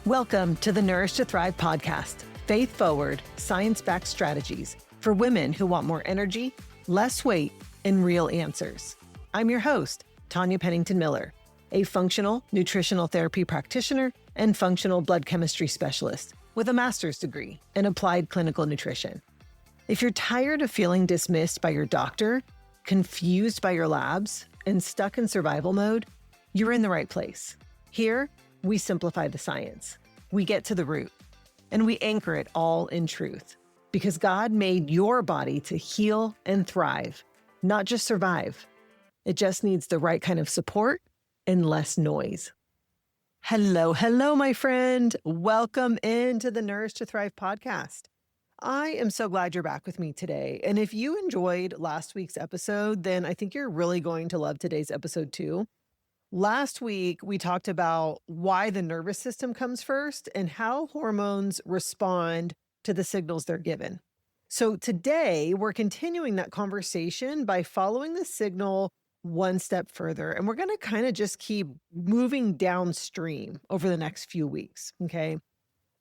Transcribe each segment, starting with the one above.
Welcome to the Nourish to Thrive podcast, faith-forward, science-backed strategies for women who want more energy, less weight, and real answers. I'm your host, Tanya Pennington-Miller, a functional nutritional therapy practitioner and functional blood chemistry specialist with a master's degree in applied clinical nutrition. If you're tired of feeling dismissed by your doctor, confused by your labs, and stuck in survival mode, you're in the right place. Here, we simplify the science. We get to the root, and we anchor it all in truth. Because God made your body to heal and thrive, not just survive. It just needs the right kind of support and less noise. Hello, my friend. Welcome into the Nourish to Thrive podcast. I am so glad you're back with me today. And if you enjoyed last week's episode, then I think you're really going to love today's episode too. Last week, we talked about why the nervous system comes first and how hormones respond to the signals they're given. So today, we're continuing that conversation by following the signal one step further. And we're going to kind of just keep moving downstream over the next few weeks, okay?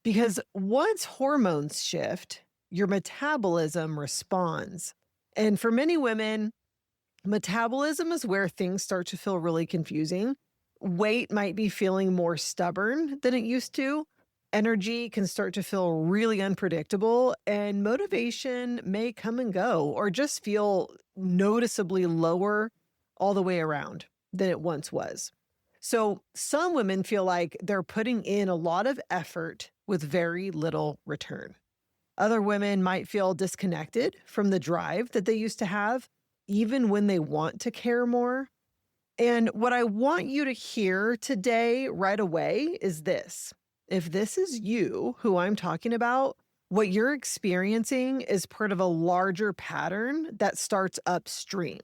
Because once hormones shift, your metabolism responds. And for many women, metabolism is where things start to feel really confusing. Weight might be feeling more stubborn than it used to. Energy can start to feel really unpredictable, and motivation may come and go or just feel noticeably lower all the way around than it once was. So some women feel like they're putting in a lot of effort with very little return. Other women might feel disconnected from the drive that they used to have, even when they want to care more. And what I want you to hear today right away is this. If this is you, who I'm talking about, what you're experiencing is part of a larger pattern that starts upstream.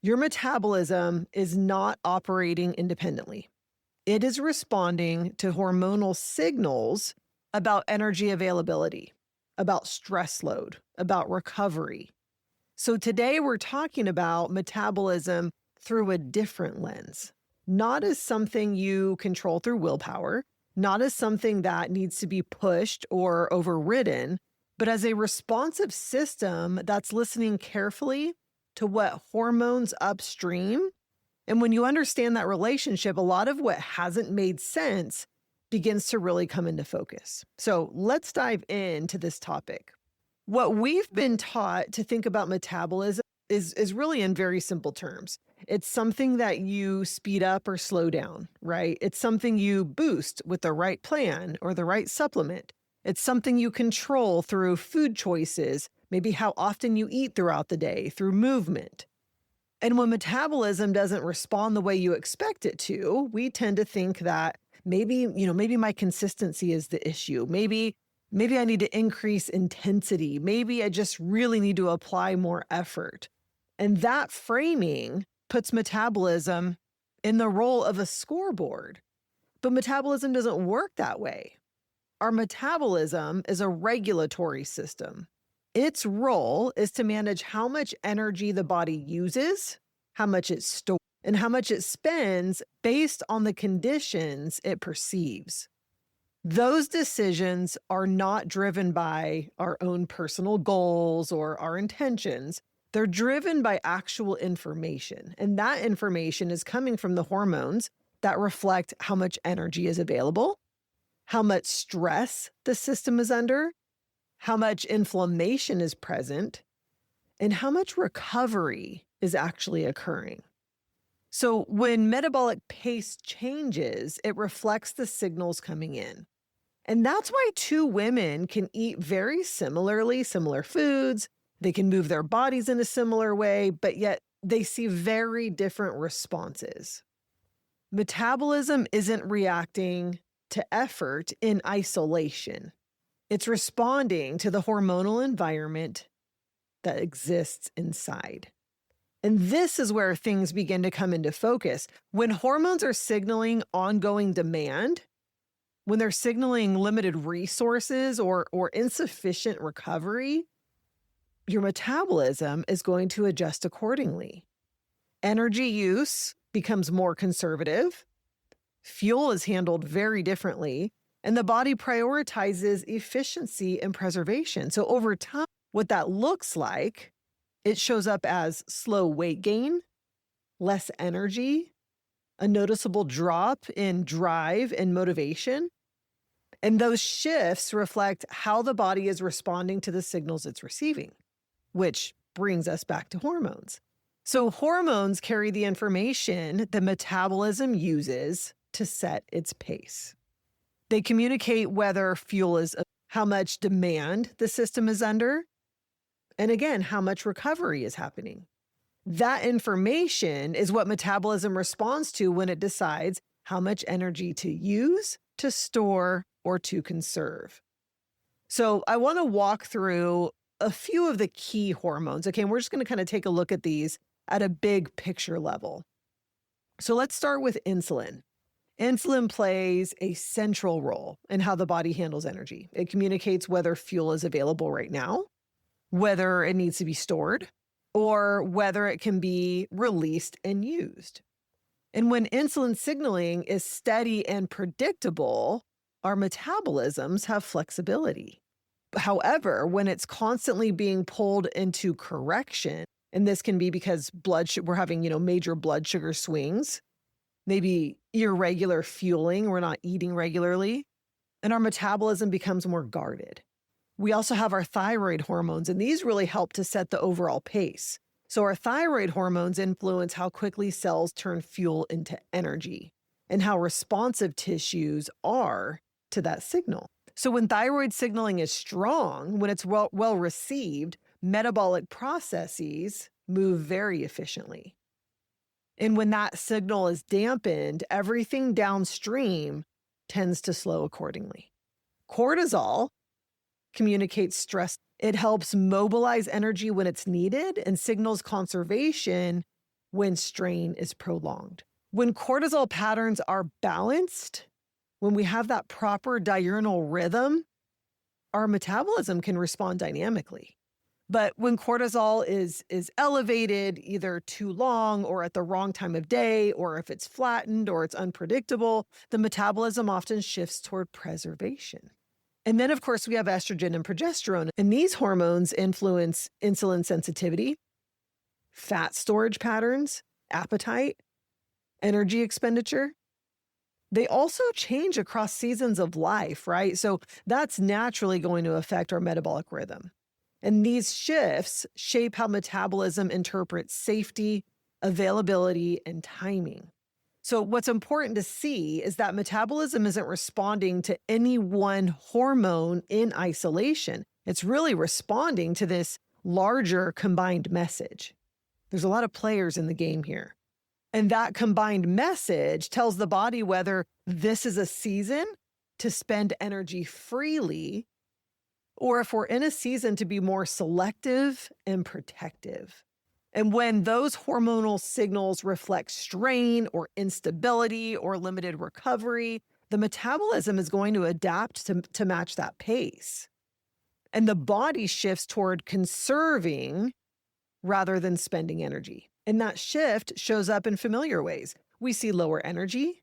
Your metabolism is not operating independently. It is responding to hormonal signals about energy availability, about stress load, about recovery. So today we're talking about metabolism through a different lens, not as something you control through willpower, not as something that needs to be pushed or overridden, but as a responsive system that's listening carefully to what hormones upstream. And when you understand that relationship, a lot of what hasn't made sense begins to really come into focus. So let's dive into this topic. What we've been taught to think about metabolism is really in very simple terms. It's something that you speed up or slow down, right? It's something you boost with the right plan or the right supplement. It's something you control through food choices, maybe how often you eat throughout the day, through movement. And when metabolism doesn't respond the way you expect it to, we tend to think that maybe my consistency is the issue. Maybe I need to increase intensity. Maybe I just really need to apply more effort. And that framing puts metabolism in the role of a scoreboard. But metabolism doesn't work that way. Our metabolism is a regulatory system. Its role is to manage how much energy the body uses, how much it stores, and how much it spends based on the conditions it perceives. Those decisions are not driven by our own personal goals or our intentions. They're driven by actual information. And that information is coming from the hormones that reflect how much energy is available, how much stress the system is under, how much inflammation is present, and how much recovery is actually occurring. So when metabolic pace changes, it reflects the signals coming in. And that's why two women can eat very similar foods. They can move their bodies in a similar way, but yet they see very different responses. Metabolism isn't reacting to effort in isolation. It's responding to the hormonal environment that exists inside. And this is where things begin to come into focus. When hormones are signaling ongoing demand, when they're signaling limited resources or insufficient recovery, your metabolism is going to adjust accordingly. Energy use becomes more conservative. Fuel is handled very differently. And the body prioritizes efficiency and preservation. So over time, what that looks like, it shows up as slow weight gain, less energy, a noticeable drop in drive and motivation. And those shifts reflect how the body is responding to the signals it's receiving, which brings us back to hormones. So hormones carry the information the metabolism uses to set its pace. They communicate whether fuel is, how much demand the system is under, and again, how much recovery is happening. That information is what metabolism responds to when it decides how much energy to use, to store, or to conserve. So I want to walk through a few of the key hormones. Okay, and we're just going to kind of take a look at these at a big picture level. So let's start with insulin. Insulin plays a central role in how the body handles energy. It communicates whether fuel is available right now, whether it needs to be stored, or whether it can be released and used. And when insulin signaling is steady and predictable, our metabolisms have flexibility. However, when it's constantly being pulled into correction, and this can be because we're having, major blood sugar swings, maybe irregular fueling, we're not eating regularly, and our metabolism becomes more guarded. We also have our thyroid hormones, and these really help to set the overall pace. So our thyroid hormones influence how quickly cells turn fuel into energy and how responsive tissues are to that signal. So when thyroid signaling is strong, when it's well received, metabolic processes move very efficiently. And when that signal is dampened, everything downstream tends to slow accordingly. Cortisol communicates stress. It helps mobilize energy when it's needed and signals conservation when strain is prolonged. When cortisol patterns are balanced, when we have that proper diurnal rhythm, our metabolism can respond dynamically. But when cortisol is elevated, either too long or at the wrong time of day, or if it's flattened or it's unpredictable, the metabolism often shifts toward preservation. And then, of course, we have estrogen and progesterone, and these hormones influence insulin sensitivity, fat storage patterns, appetite, energy expenditure. They also change across seasons of life, right? So that's naturally going to affect our metabolic rhythm. And these shifts shape how metabolism interprets safety, availability, and timing. So what's important to see is that metabolism isn't responding to any one hormone in isolation. It's really responding to this larger combined message. There's a lot of players in the game here. And that combined message tells the body whether this is a season to spend energy freely, or if we're in a season to be more selective and protective. And when those hormonal signals reflect strain or instability or limited recovery, the metabolism is going to adapt to match that pace. And the body shifts toward conserving rather than spending energy. And that shift shows up in familiar ways. We see lower energy,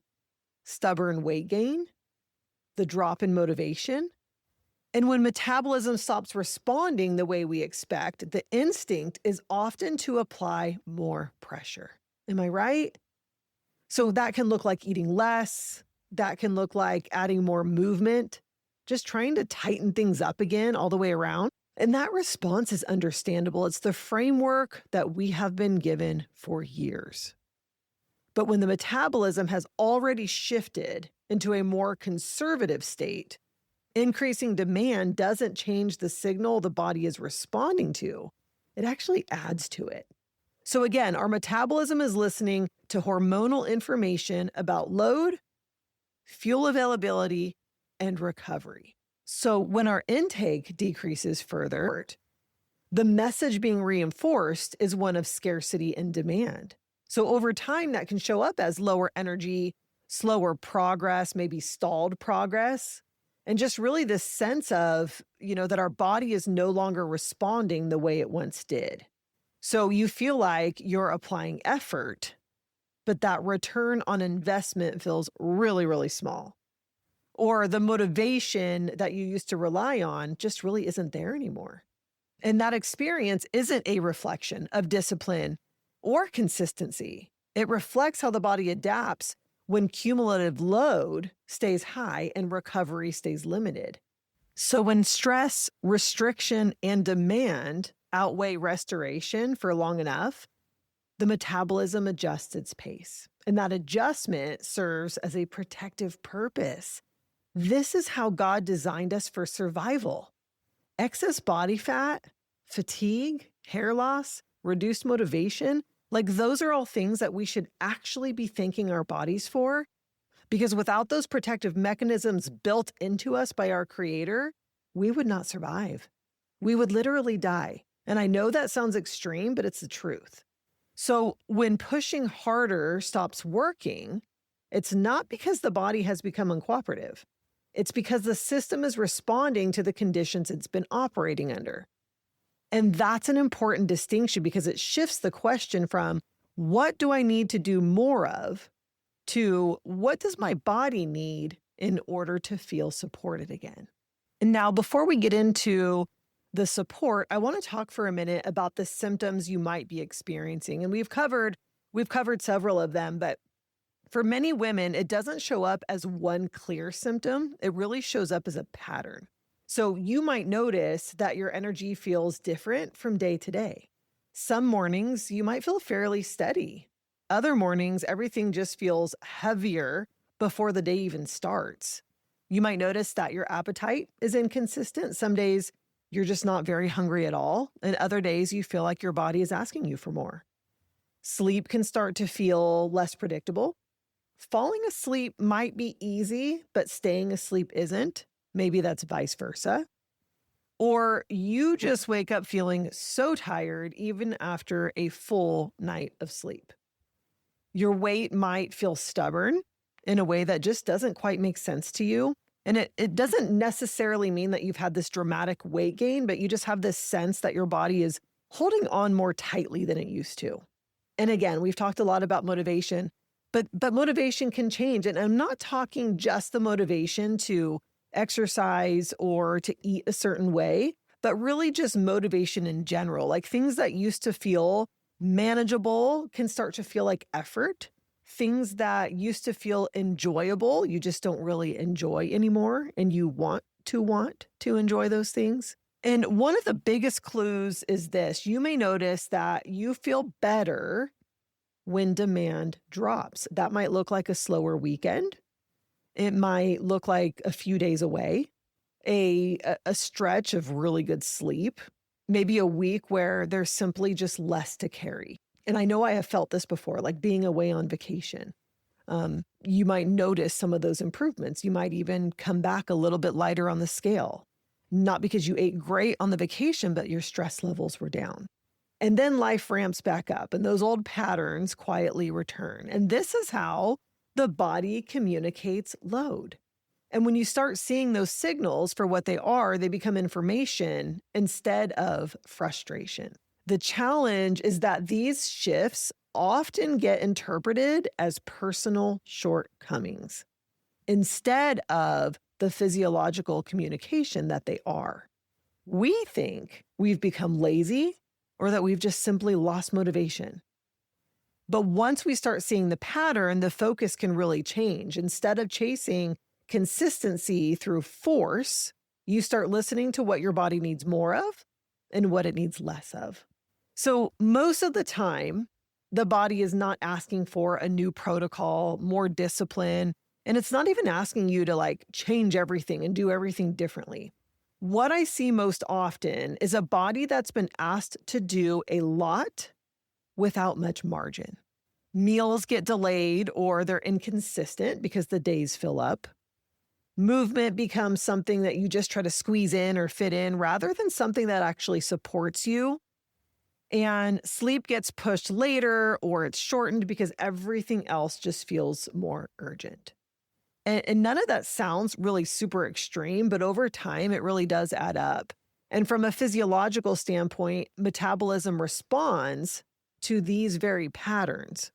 stubborn weight gain, the drop in motivation. And when metabolism stops responding the way we expect, the instinct is often to apply more pressure. Am I right? So that can look like eating less. That can look like adding more movement, just trying to tighten things up again all the way around. And that response is understandable. It's the framework that we have been given for years. But when the metabolism has already shifted into a more conservative state, increasing demand doesn't change the signal the body is responding to. It actually adds to it. So again, our metabolism is listening to hormonal information about load, fuel availability, and recovery. So when our intake decreases further, the message being reinforced is one of scarcity and demand. So over time, that can show up as lower energy, slower progress, maybe stalled progress. And just really this sense of, that our body is no longer responding the way it once did. So you feel like you're applying effort, but that return on investment feels really, really small. or the motivation that you used to rely on just really isn't there anymore. And that experience isn't a reflection of discipline or consistency. It reflects how the body adapts when cumulative load stays high and recovery stays limited. So when stress, restriction, and demand outweigh restoration for long enough, the metabolism adjusts its pace. And that adjustment serves as a protective purpose. This is how God designed us for survival. Excess body fat, fatigue, hair loss, reduced motivation, like those are all things that we should actually be thanking our bodies for. Because without those protective mechanisms built into us by our Creator, we would not survive. We would literally die. And I know that sounds extreme, but it's the truth. So when pushing harder stops working, it's not because the body has become uncooperative. It's because the system is responding to the conditions it's been operating under. And that's an important distinction because it shifts the question from what do I need to do more of to what does my body need in order to feel supported again. And now, before we get into the support, I want to talk for a minute about the symptoms you might be experiencing. And we've covered several of them, but for many women, it doesn't show up as one clear symptom. It really shows up as a pattern. So you might notice that your energy feels different from day to day. Some mornings you might feel fairly steady. Other mornings, everything just feels heavier before the day even starts. You might notice that your appetite is inconsistent. Some days you're just not very hungry at all. And other days you feel like your body is asking you for more. Sleep can start to feel less predictable. Falling asleep might be easy, but staying asleep isn't. Maybe that's vice versa. Or you just wake up feeling so tired even after a full night of sleep. Your weight might feel stubborn in a way that just doesn't quite make sense to you. And it doesn't necessarily mean that you've had this dramatic weight gain, but you just have this sense that your body is holding on more tightly than it used to. And again, we've talked a lot about motivation, but motivation can change. And I'm not talking just the motivation to exercise or to eat a certain way, but really just motivation in general. Like things that used to feel manageable can start to feel like effort. Things that used to feel enjoyable, you just don't really enjoy anymore, and you want to enjoy those things. And one of the biggest clues is this. You may notice that you feel better when demand drops. That might look like a slower weekend. It might look like a few days away, a stretch of really good sleep, maybe a week where there's simply just less to carry. And I know I have felt this before, like being away on vacation. You might notice some of those improvements. You might even come back a little bit lighter on the scale, not because you ate great on the vacation, but your stress levels were down. And then life ramps back up and those old patterns quietly return. And this is how the body communicates load. And when you start seeing those signals for what they are, they become information instead of frustration. The challenge is that these shifts often get interpreted as personal shortcomings instead of the physiological communication that they are. We think we've become lazy or that we've just simply lost motivation. But once we start seeing the pattern, the focus can really change. Instead of chasing consistency through force, you start listening to what your body needs more of and what it needs less of. So most of the time, the body is not asking for a new protocol, more discipline, and it's not even asking you to change everything and do everything differently. What I see most often is a body that's been asked to do a lot without much margin. Meals get delayed or they're inconsistent because the days fill up. Movement becomes something that you just try to squeeze in or fit in rather than something that actually supports you. And sleep gets pushed later or it's shortened because everything else just feels more urgent. And none of that sounds really super extreme, but over time, it really does add up. And from a physiological standpoint, metabolism responds to these very patterns.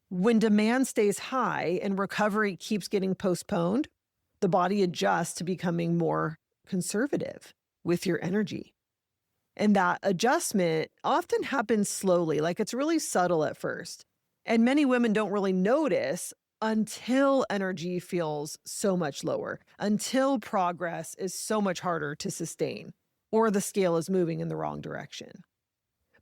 When demand stays high and recovery keeps getting postponed, the body adjusts to becoming more conservative with your energy. And that adjustment often happens slowly, like it's really subtle at first. And many women don't really notice until energy feels so much lower, until progress is so much harder to sustain, or the scale is moving in the wrong direction.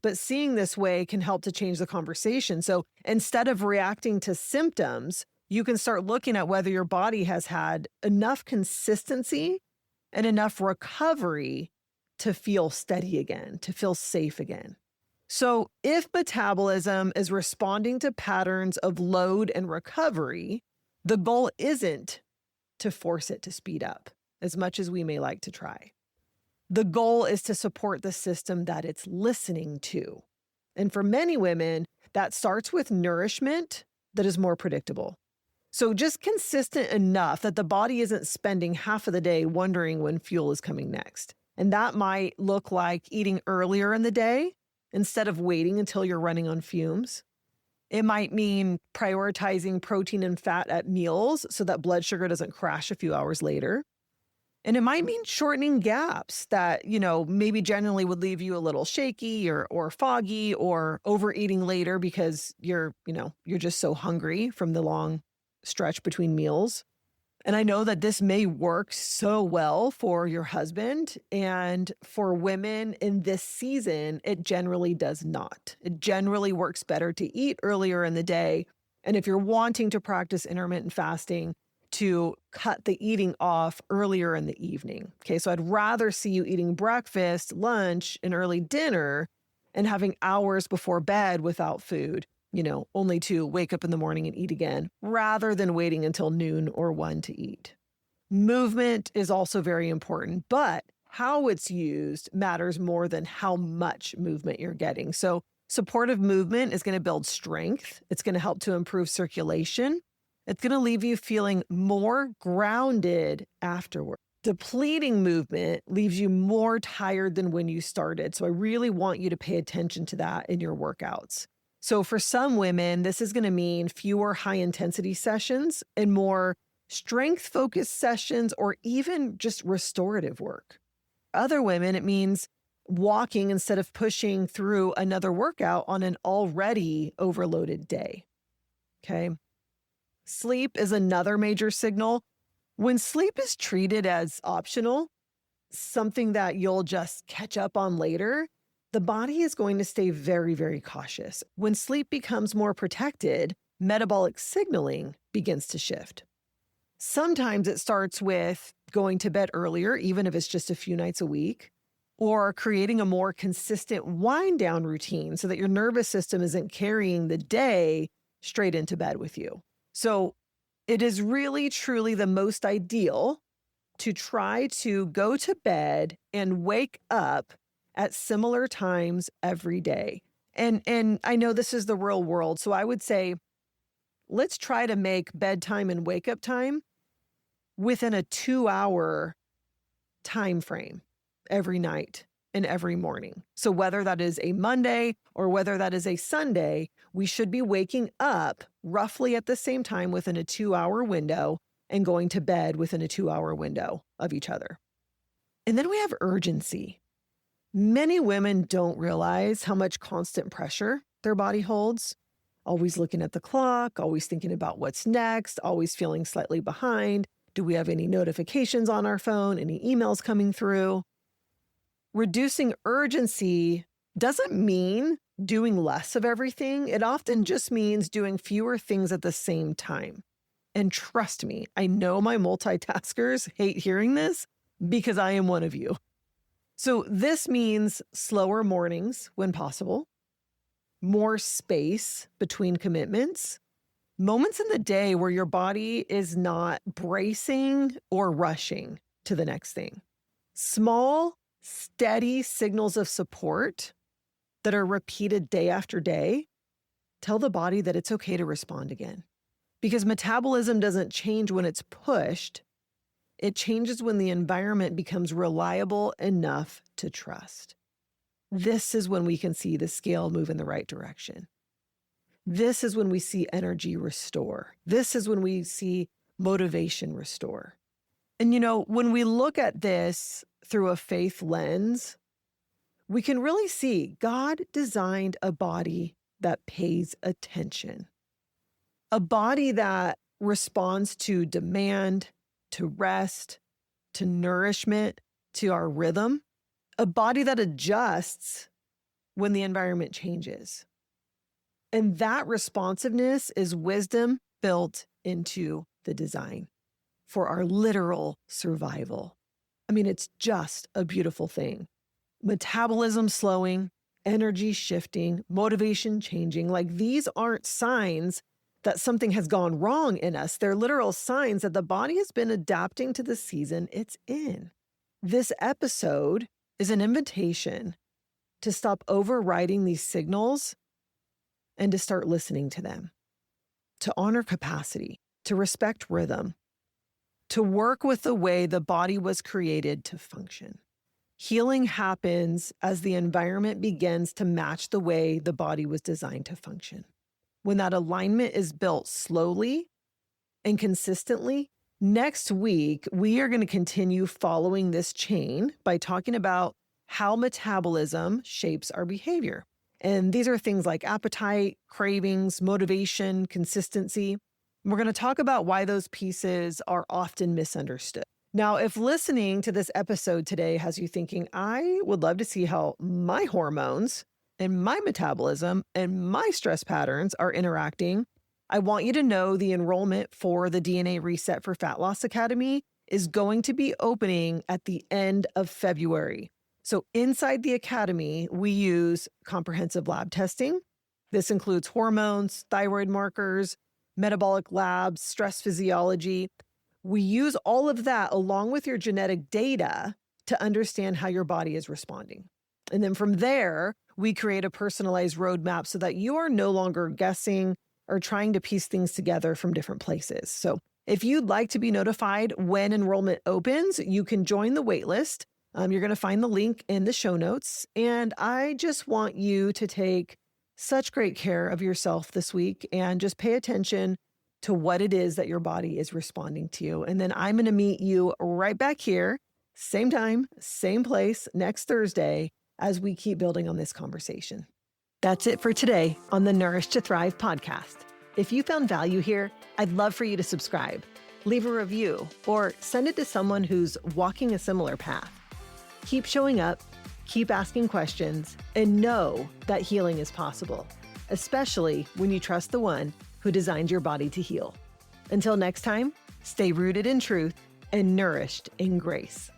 But seeing this way can help to change the conversation. So instead of reacting to symptoms, you can start looking at whether your body has had enough consistency and enough recovery to feel steady again, to feel safe again. So if metabolism is responding to patterns of load and recovery, the goal isn't to force it to speed up as much as we may like to try. The goal is to support the system that it's listening to. And for many women, that starts with nourishment that is more predictable. So just consistent enough that the body isn't spending half of the day wondering when fuel is coming next. And that might look like eating earlier in the day instead of waiting until you're running on fumes. It might mean prioritizing protein and fat at meals so that blood sugar doesn't crash a few hours later. And it might mean shortening gaps that, maybe generally would leave you a little shaky or foggy, or overeating later because you're just so hungry from the long stretch between meals. And I know that this may work so well for your husband, and for women in this season, it generally does not. It generally works better to eat earlier in the day. And if you're wanting to practice intermittent fasting, to cut the eating off earlier in the evening. Okay, so I'd rather see you eating breakfast, lunch, and early dinner and having hours before bed without food, only to wake up in the morning and eat again, rather than waiting until noon or 1 to eat. Movement is also very important, but how it's used matters more than how much movement you're getting. So supportive movement is going to build strength. It's going to help to improve circulation. It's going to leave you feeling more grounded afterward. Depleting movement leaves you more tired than when you started. So I really want you to pay attention to that in your workouts. So for some women, this is going to mean fewer high-intensity sessions and more strength-focused sessions, or even just restorative work. Other women, it means walking instead of pushing through another workout on an already overloaded day. Okay. Sleep is another major signal. When sleep is treated as optional, something that you'll just catch up on later, the body is going to stay very, very cautious. When sleep becomes more protected, metabolic signaling begins to shift. Sometimes it starts with going to bed earlier, even if it's just a few nights a week, or creating a more consistent wind down routine so that your nervous system isn't carrying the day straight into bed with you. So it is really, truly the most ideal to try to go to bed and wake up at similar times every day. And I know this is the real world, so I would say, let's try to make bedtime and wake up time within a 2-hour time frame every night and every morning. So whether that is a Monday or whether that is a Sunday, we should be waking up roughly at the same time within a 2-hour window and going to bed within a 2-hour window of each other. And then we have urgency. Many women don't realize how much constant pressure their body holds. Always looking at the clock, always thinking about what's next, always feeling slightly behind. Do we have any notifications on our phone, any emails coming through? Reducing urgency doesn't mean doing less of everything. It often just means doing fewer things at the same time. And trust me, I know my multitaskers hate hearing this because I am one of you. So this means slower mornings when possible, more space between commitments, moments in the day where your body is not bracing or rushing to the next thing. Small, steady signals of support that are repeated day after day tell the body that it's okay to respond again. Because metabolism doesn't change when it's pushed. It changes when the environment becomes reliable enough to trust. This is when we can see the scale move in the right direction. This is when we see energy restore. This is when we see motivation restore. And when we look at this through a faith lens, we can really see God designed a body that pays attention, a body that responds to demand, to rest, to nourishment, to our rhythm, a body that adjusts when the environment changes. And that responsiveness is wisdom built into the design for our literal survival. I mean, it's just a beautiful thing. Metabolism slowing, energy shifting, motivation changing. Like, these aren't signs that something has gone wrong in us. They're literal signs that the body has been adapting to the season it's in. This episode is an invitation to stop overriding these signals and to start listening to them, to honor capacity, to respect rhythm, to work with the way the body was created to function. Healing happens as the environment begins to match the way the body was designed to function. When that alignment is built slowly and consistently, next week, we are going to continue following this chain by talking about how metabolism shapes our behavior. And these are things like appetite, cravings, motivation, consistency. We're going to talk about why those pieces are often misunderstood. Now, if listening to this episode today has you thinking, I would love to see how my hormones and my metabolism and my stress patterns are interacting, I want you to know the enrollment for the DNA Reset for Fat Loss Academy is going to be opening at the end of February. So inside the academy, we use comprehensive lab testing. This includes hormones, thyroid markers, metabolic labs, stress physiology. We use all of that along with your genetic data to understand how your body is responding. And then from there, we create a personalized roadmap so that you are no longer guessing or trying to piece things together from different places. So if you'd like to be notified when enrollment opens, you can join the waitlist. You're going to find the link in the show notes. And I just want you to take such great care of yourself this week and just pay attention to what it is that your body is responding to. And then I'm going to meet you right back here, same time, same place, next Thursday, as we keep building on this conversation. That's it for today on the Nourish to Thrive podcast. If you found value here, I'd love for you to subscribe, leave a review, or send it to someone who's walking a similar path. Keep showing up, keep asking questions, and know that healing is possible, especially when you trust the one who designed your body to heal. Until next time, stay rooted in truth and nourished in grace.